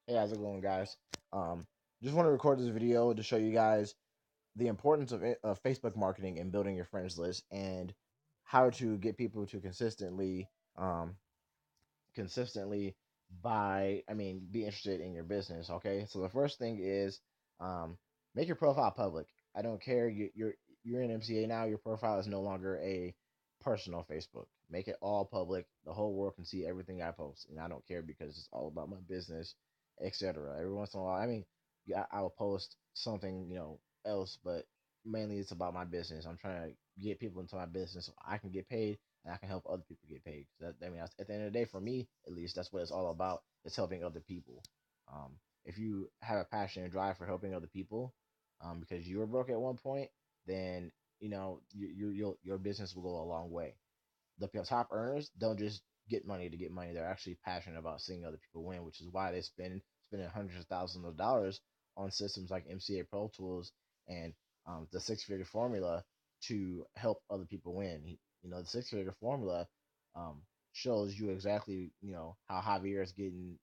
Hey, how's it going, guys? Um, just want to record this video to show you guys the importance of Facebook marketing and building your friends list, and how to get people to um, consistently be interested in your business. Okay, so the first thing is um, make your profile public. I don't care. You're in MCA now. Your profile is no longer a personal Facebook. Make it all public. The whole world can see everything I post, and I don't care because it's all about my business, etc. Every once in a while, yeah, I will post something else, but mainly it's about my business. I'm trying to get people into my business so I can get paid and I can help other people get paid. At the end of the day, for me at least, that's what it's all about. It's helping other people. Um, if you have a passion and drive for helping other people, because you were broke at one point, then your business will go a long way. The top earners don't just get money to get money; they're actually passionate about seeing other people win, which is why they spending hundreds of thousands of dollars on systems like MCA Pro Tools and the Six Figure Formula to help other people win. The Six Figure Formula um, shows you exactly how Javier is getting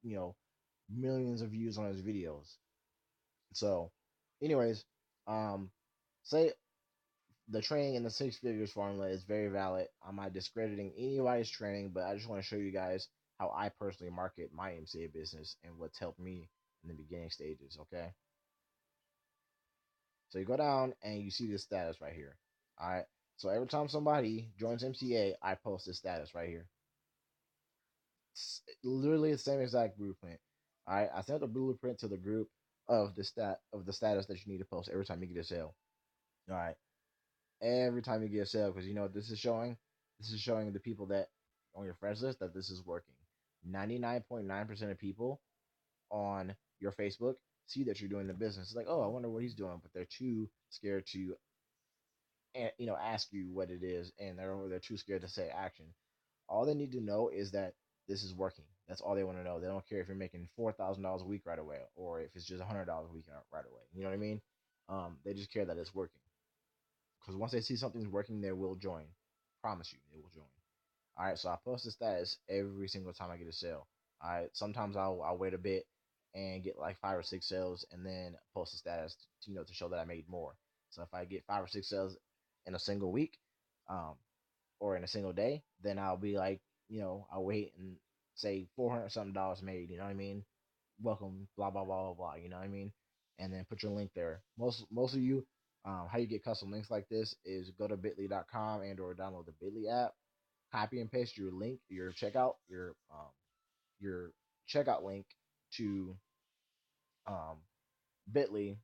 you know millions of views on his videos. So, anyways, um, say the training in the six figures formula is very valid. I'm not discrediting anybody's training, but I just want to show you guys how I personally market my MCA business and what's helped me in the beginning stages. Okay, so you go down and you see this status right here. All right, so every time somebody joins MCA, I post this status right here. It's literally the same exact blueprint. All right, I sent the blueprint to the group of the status that you need to post every time you get a sale. All right, every time you get a sale, because you know what this is showing. This is showing the people that on your friends list that this is working. 99.9% of people on your Facebook see that you're doing the business. It's like, oh, I wonder what he's doing, but they're too scared to ask you what it is, and they're too scared to say action. All they need to know is that this is working. That's all they want to know. They don't care if you're making $4,000 a week right away, or if it's just $100 a week right away. You know what I mean? They just care that it's working. Because once they see something's working, they will join. Promise you, they will join. All right, so I post a status every single time I get a sale. All right, sometimes I'll wait a bit and get like 5 or 6 sales, and then post a status to show that I made more. So if I get 5 or 6 sales in a single week, um, or in a single day, then I'll be like, I'll wait and say $400 something made. You know what I mean? Welcome, blah blah blah blah blah. You know what I mean? And then put your link there. Most of you, how you get custom links like this is go to bitly.com and or download the Bitly app, copy and paste your link, your checkout link to um, Bitly,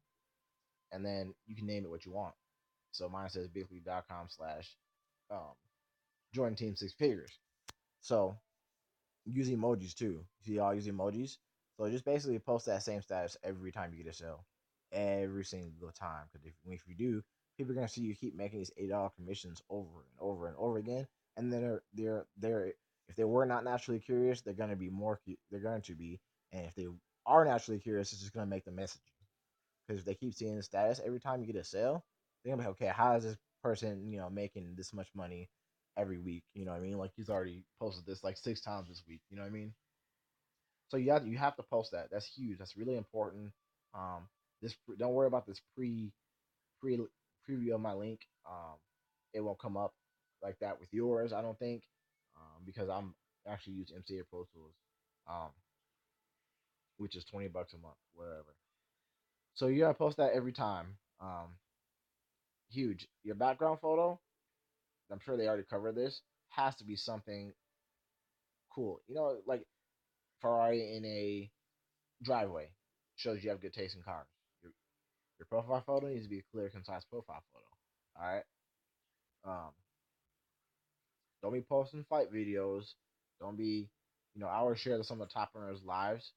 and then you can name it what you want. So mine says bitly.com/ um, join team six figures. So use emojis too. See, all use emojis. So just basically post that same status every time you get a sale, every single time. Because if you do, people are gonna see you keep making these $8 commissions over and over and over again, and then they're if they were not naturally curious, they're gonna be more. They're going to be, and if they are naturally curious, it's just gonna make them message you. Because if they keep seeing the status every time you get a sale, they're gonna be like, okay, how is this person making this much money every week? You know what I mean? Like he's already posted this like 6 times this week. You know what I mean? So you have to post that. That's huge. That's really important. This don't worry about this pre preview of my link. It won't come up like that with yours. I don't think, because I'm actually use MCA Pro Tools, um, which is $20 a month, whatever. So you gotta post that every time. Huge. Your background photo, I'm sure they already covered this, has to be something cool. Like Ferrari in a driveway shows you have good taste in cars. Your, your profile photo needs to be a clear, concise profile photo. All right. Um, don't be posting fight videos. Don't be, I will share some of the top earners' lives.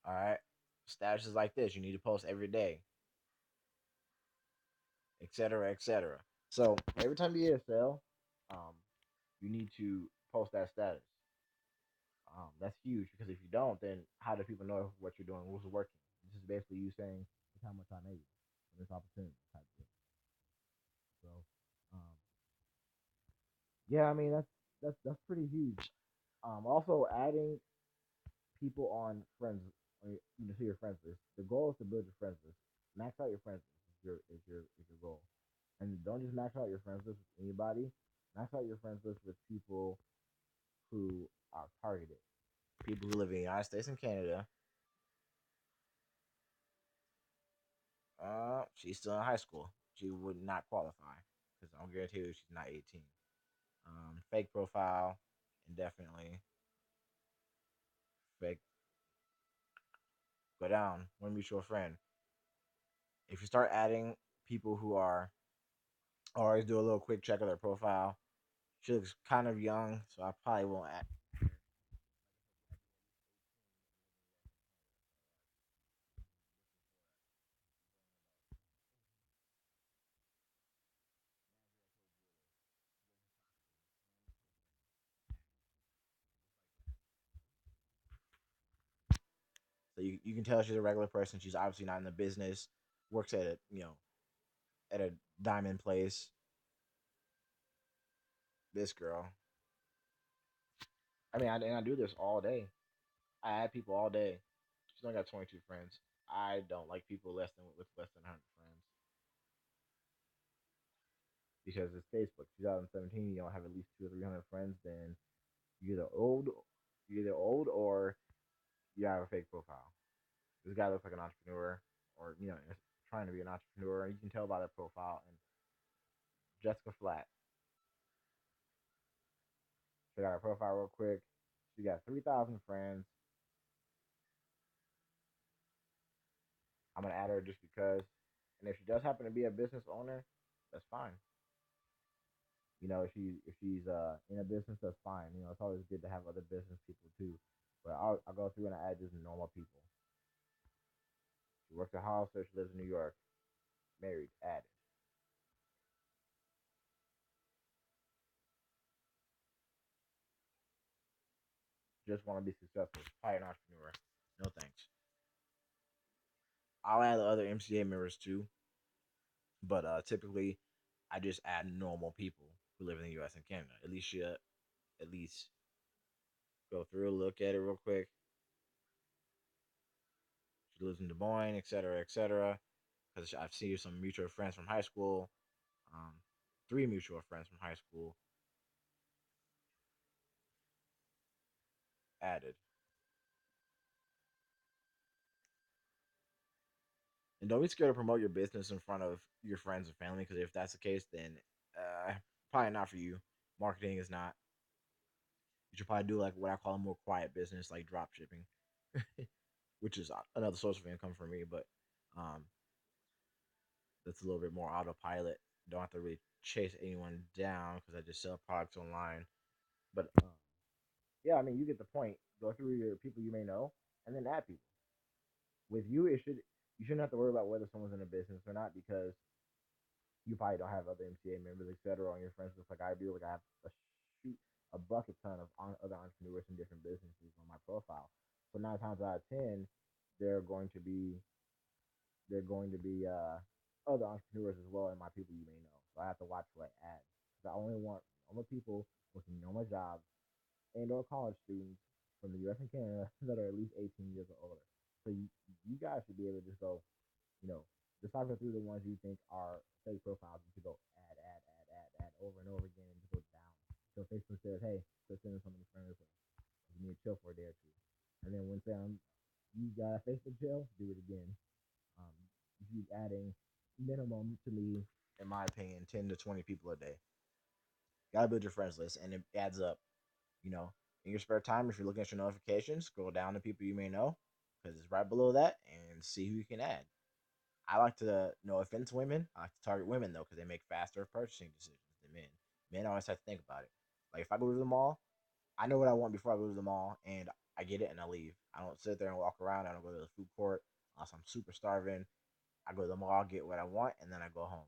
All right. Statuses like this, you need to post every day, etc., etc. So every time you get a sale, um, you need to post that status. That's huge because if you don't, then how do people know what you're doing, what's working? This is basically you saying, "Look how much I made for this opportunity." Type of thing. So, um, yeah, I mean that's pretty huge. Also adding people on friends to your friends list. The goal is to build your friends list. Max out your friends list is your goal. And don't just max out your friends list with anybody. Max out your friends list with people who are targeted. People who live in the United States and Canada. She's still in high school. She would not qualify because I'll guarantee you she's not 18. Fake profile, indefinitely. Fake. Go down. One mutual friend. If you start adding people who are, always do a little quick check of their profile. She looks kind of young, so I probably won't add. So you can tell she's a regular person. She's obviously not in the business. Works at a diamond place. This girl. I mean, I do this all day. I add people all day. She's only got 22 friends. I don't like people less than with less than 100 friends because it's Facebook. 2017, you don't have at least two or 300 friends, then you're either old, or you have a fake profile. This guy looks like an entrepreneur, or is trying to be an entrepreneur. You can tell by their profile. And Jessica Flat, check out her profile real quick. She got 3,000 friends. I'm gonna add her just because. And if she does happen to be a business owner, that's fine. If she's in a business, that's fine. It's always good to have other business people too. But I'll go through and add just normal people. She works at Hollister. She lives in New York. Married. Added. Just want to be successful. Probably an entrepreneur. No thanks. I'll add the other MCA members too, but typically I just add normal people who live in the U.S. and Canada. Alicia, at least go through, look at it real quick. She lives in Des Moines, etc., etc. Because I've seen some mutual friends from high school, um, three mutual friends from high school added. And don't be scared to promote your business in front of your friends and family, because if that's the case, then probably not for you. Marketing is not. You should probably do like what I call a more quiet business, like drop shipping, which is another source of income for me. But um, that's a little bit more autopilot. Don't have to really chase anyone down because I just sell products online. But yeah, I mean, you get the point. Go through your people you may know, and then add people. With you, you shouldn't have to worry about whether someone's in a business or not because you probably don't have other MCA members, etc., on your friends list like I do. Like I have shoot a bucket ton of other entrepreneurs in different businesses on my profile. So 9 times out of 10, they're going to be they're going to be other entrepreneurs as well, and my people you may know. So I have to watch what I add. Because I only want normal people working normal jobs and or college students from the U.S. and Canada that are at least 18 years or older. So you guys should be able to just go, you know, decipher through the ones you think are fake profiles and to go add over and over again and just go down. So Facebook says, hey, quit sending so many friends requests. You need to chill for a day or two. And then when you got a Facebook chill, do it again. Um, you keep adding minimum to me, in my opinion, 10 to 20 people a day. Gotta build your friends list, and it adds up. You know, in your spare time, if you're looking at your notifications, scroll down to people you may know, because it's right below that, and see who you can add. I like to, no offense, women. I like to target women though, because they make faster purchasing decisions than men. Men always have to think about it. Like if I go to the mall, I know what I want before I go to the mall, and I get it and I leave. I don't sit there and walk around. I don't go to the food court unless I'm super starving. I go to the mall, get what I want, and then I go home.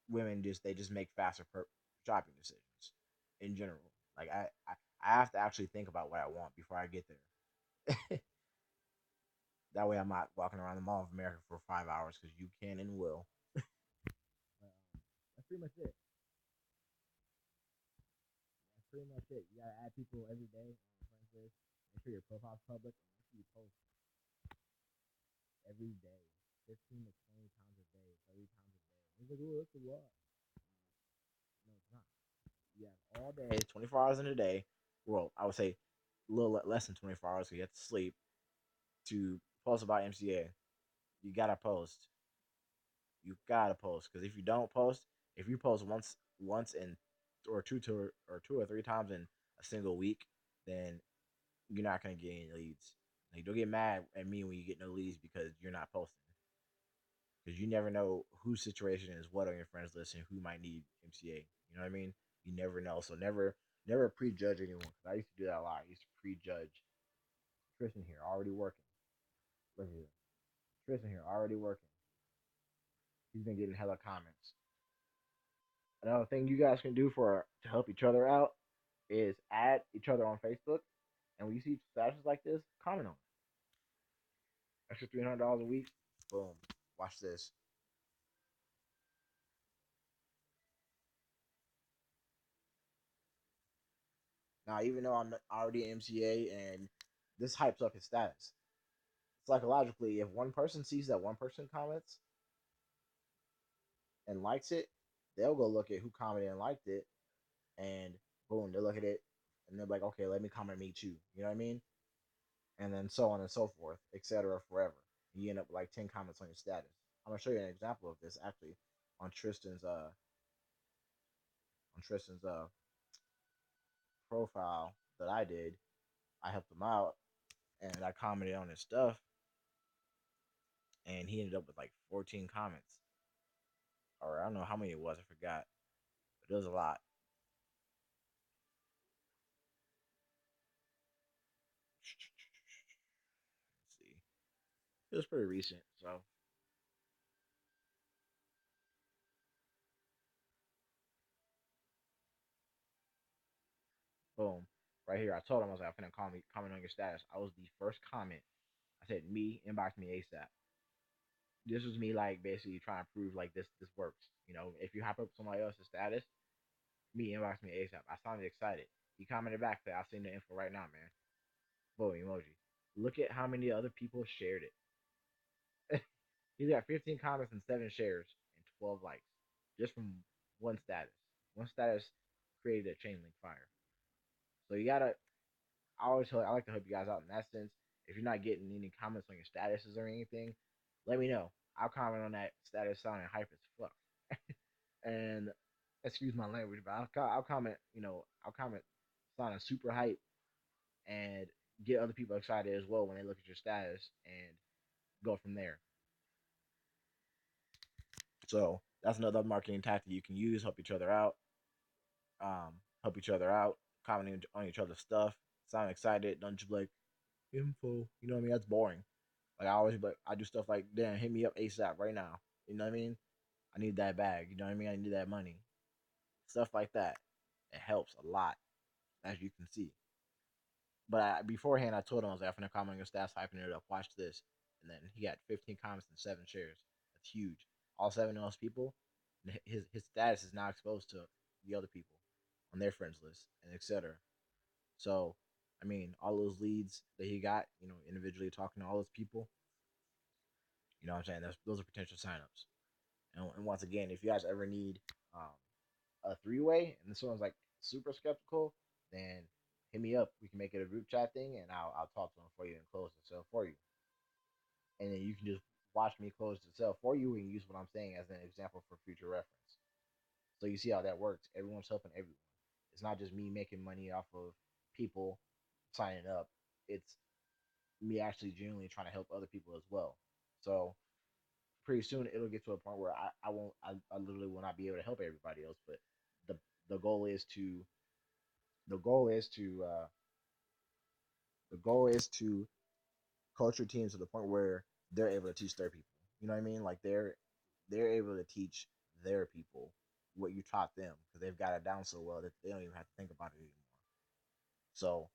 Women just make faster shopping decisions in general. Like I have to actually think about what I want before I get there. That way I'm not walking around the Mall of America for 5 hours because you can and will. That's pretty much it. pretty much it. You gotta add people every day on friends list. Make sure your profile's public, and make sure you post every day, 15 to 20 times a day, 30 times a day. He's like, oh, that's a lot. No, it's not. You have all day, 24 hours in a day. Well, I would say a little less than 24 hours because you have to sleep to post about MCA. You gotta post. You gotta post because if you don't post, if you post once in or two or three times in a single week, then you're not gonna get any leads. Like, don't get mad at me when you get no leads because you're not posting. Because you never know whose situation is what on your friends list and who might need MCA. You know what I mean? You never know. So never prejudge anyone. Because I used to do that a lot. I used to prejudge. Tristan here already working. Look here. Tristan here already working. He's been getting hella comments. Another thing you guys can do for to help each other out is add each other on Facebook. And when you see statuses like this, comment on it. Extra $300 a week. Boom. Watch this. Now, even though I'm already an MCA and this hypes up his status, psychologically, if one person sees that one person comments and likes it, they'll go look at who commented and liked it, and boom, they look at it and they're like, okay, let me comment me too. You know what I mean? And then so on and so forth, etc. Forever. You end up with like 10 comments on your status. I'm gonna show you an example of this actually on Tristan's profile that I did. I helped him out and I commented on his stuff, and he ended up with like 14 comments, or I don't know how many it was. I forgot, but it was a lot. Let's see, it was pretty recent, so boom, right here. I told him I was like, I'm finna comment on your status. I was the first comment. I said, me inbox me ASAP. This was me like basically trying to prove like this works. You know, if you hop up somebody else's status, me inbox me ASAP. I sounded excited. He commented back that I'll send the info right now, man. Boom emoji. Look at how many other people shared it. He's got 15 comments and 7 shares and 12 likes just from one status. One status created a chain link fire. So you gotta. I like to help you guys out in that sense. If you're not getting any comments on your statuses or anything, let me know. I'll comment on that status sounding hype as fuck. And excuse my language, but I'll comment. I'll comment sounding super hype and get other people excited as well when they look at your status and go from there. So that's another marketing tactic you can use. Help each other out. Help each other out. Commenting on each other's stuff. Sound excited. Don't just be like info. You know what I mean? That's boring. Like I always like I do stuff like, damn, hit me up ASAP right now. You know what I mean? I need that bag. You know what I mean? I need that money. Stuff like that. It helps a lot, as you can see. But beforehand, I told him I was like, I'm gonna comment on your stats, hyping it up. Watch this, and then he got 15 comments and 7 shares. That's huge. All 7 of those people, his status is now exposed to the other people on their friends list and etc. So, I mean, all those leads that he got, individually talking to all those people, you know what I'm saying? Those are potential signups. And once again, if you guys ever need um, a 3 way and someone's like super skeptical, then hit me up. We can make it a group chat thing, and I'll talk to them for you and close the sale for you. And then you can just watch me close the sale for you and use what I'm saying as an example for future reference. So you see how that works. Everyone's helping everyone. It's not just me making money off of people signing up. It's me actually genuinely trying to help other people as well. So pretty soon it'll get to a point where I literally will not be able to help everybody else. But the the goal is to the goal is to the goal is to coach your teams to the point where they're able to teach their people. You know what I mean? Like they're able to teach their people what you taught them because they've got it down so well that they don't even have to think about it anymore. So